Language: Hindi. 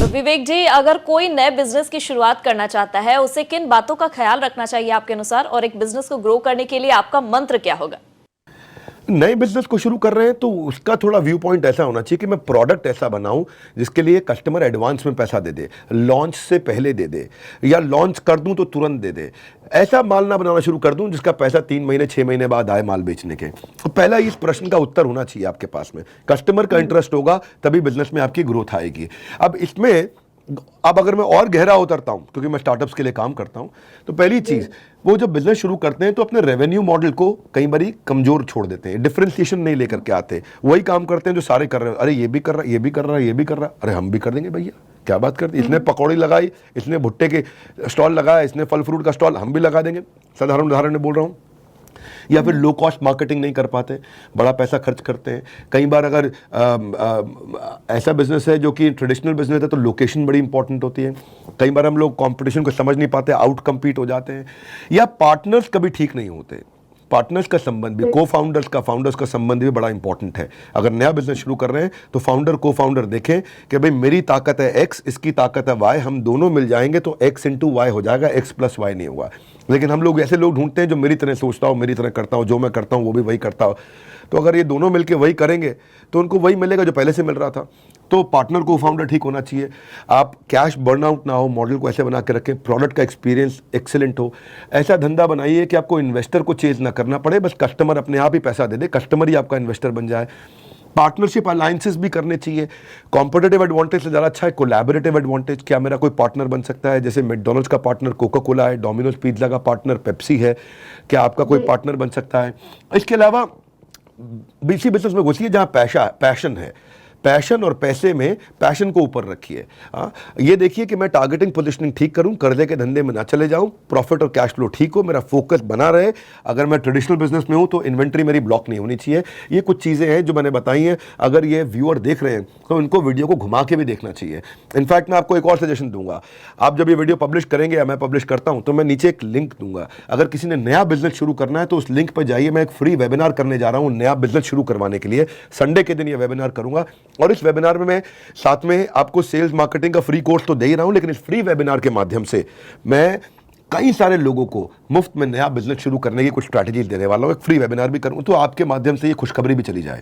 तो विवेक जी, अगर कोई नए बिजनेस की शुरुआत करना चाहता है, उसे किन बातों का ख्याल रखना चाहिए आपके अनुसार, और एक बिजनेस को ग्रो करने के लिए आपका मंत्र क्या होगा? नए बिजनेस को शुरू कर रहे हैं तो उसका थोड़ा व्यू पॉइंट ऐसा होना चाहिए कि मैं प्रोडक्ट ऐसा बनाऊं जिसके लिए कस्टमर एडवांस में पैसा दे दे, लॉन्च से पहले दे दे, या लॉन्च कर दूं तो तुरंत दे दे। ऐसा माल ना बनाना शुरू कर दूं जिसका पैसा 3 महीने 6 महीने बाद आए माल बेचने के। तो पहला इस प्रश्न का उत्तर होना चाहिए आपके पास में। कस्टमर का इंटरेस्ट होगा तभी बिजनेस में आपकी ग्रोथ आएगी। अब अगर मैं और गहरा उतरता हूं, क्योंकि मैं स्टार्टअप्स के लिए काम करता हूं, तो पहली चीज, वो जब बिजनेस शुरू करते हैं तो अपने रेवेन्यू मॉडल को कई बारी कमजोर छोड़ देते हैं, डिफरेंशिएशन नहीं लेकर के आते, वही काम करते हैं जो सारे कर रहे हैं। अरे ये भी कर रहा है, ये भी कर रहा है, ये भी कर रहा है, अरे हम भी कर देंगे भैया, क्या बात करते, इसने पकौड़ी लगाई, इसने भुट्टे के स्टॉल लगाया, इसने फल फ्रूट का स्टॉल, हम भी लगा देंगे। साधारण उदाहरण में बोल रहा हूँ। या फिर लो कॉस्ट मार्केटिंग नहीं कर पाते, बड़ा पैसा खर्च करते हैं। कई बार अगर ऐसा बिजनेस है जो कि ट्रेडिशनल बिजनेस है तो लोकेशन बड़ी इंपॉर्टेंट होती है। कई बार हम लोग कंपटीशन को समझ नहीं पाते, आउट कम्पीट हो जाते हैं, या पार्टनर्स कभी ठीक नहीं होते। पार्टनर्स का संबंध भी, फाउंडर्स का संबंध भी बड़ा इंपॉर्टेंट है। अगर नया बिजनेस शुरू कर रहे हैं तो फाउंडर देखें कि भाई मेरी ताकत है एक्स, इसकी ताकत है वाई, हम दोनों मिल जाएंगे तो एक्स इंटू वाई हो जाएगा, एक्स प्लस वाई नहीं होगा। लेकिन हम लोग ऐसे लोग ढूंढते हैं जो मेरी तरह सोचता हो, मेरी तरह करता हो, जो मैं करता हूं वो भी वही करता हो। तो अगर ये दोनों मिलकर वही करेंगे तो उनको वही मिलेगा जो पहले से मिल रहा था। तो पार्टनर को फाउंडर ठीक होना चाहिए। आप कैश बर्नआउट ना हो, मॉडल को ऐसे बना के रखें, प्रोडक्ट का एक्सपीरियंस एक्सेलेंट हो। ऐसा धंधा बनाइए कि आपको इन्वेस्टर को चेज ना करना पड़े, बस कस्टमर अपने आप ही पैसा दे दे, कस्टमर ही आपका इन्वेस्टर बन जाए। पार्टनरशिप अलायंसेस भी करने चाहिए। कॉम्पिटिटिव एडवांटेज से ज़्यादा अच्छा है कोलैबोरेटिव एडवांटेज। क्या मेरा कोई पार्टनर बन सकता है? जैसे मैकडॉनल्ड्स का पार्टनर कोका कोला है, डोमिनोज पिज्ज़ा का पार्टनर पेप्सी है, क्या आपका कोई पार्टनर बन सकता है? इसके अलावा बीसी बिजनेस में घुसिए जहाँ पैशन है। पैशन और पैसे में पैशन को ऊपर रखिए। ये देखिए कि मैं टारगेटिंग पोजीशनिंग ठीक करूं, कर्जे के धंधे में ना चले जाऊं, प्रॉफिट और कैश फ्लो ठीक हो, मेरा फोकस बना रहे। अगर मैं ट्रेडिशनल बिजनेस में हूं तो इन्वेंट्री मेरी ब्लॉक नहीं होनी चाहिए। ये कुछ चीज़ें हैं जो मैंने बताई हैं। अगर ये व्यूअर देख रहे हैं तो इनको वीडियो को घुमा के भी देखना चाहिए। इनफैक्ट मैं आपको एक और सजेशन दूंगा, आप जब ये वीडियो पब्लिश करेंगे या मैं पब्लिश करता हूं तो मैं नीचे एक लिंक दूंगा। अगर किसी ने नया बिजनेस शुरू करना है तो उस लिंक पर जाइए। मैं एक फ्री वेबिनार करने जा रहा हूं नया बिजनेस शुरू करवाने के लिए। संडे के दिन ये वेबिनार करूंगा, और इस वेबिनार में मैं साथ में आपको सेल्स मार्केटिंग का फ्री कोर्स तो दे ही रहा हूं, लेकिन इस फ्री वेबिनार के माध्यम से मैं कई सारे लोगों को मुफ्त में नया बिजनेस शुरू करने की कुछ स्ट्रैटेजी देने वाला हूं। एक फ्री वेबिनार भी करूं तो आपके माध्यम से ये खुशखबरी भी चली जाए।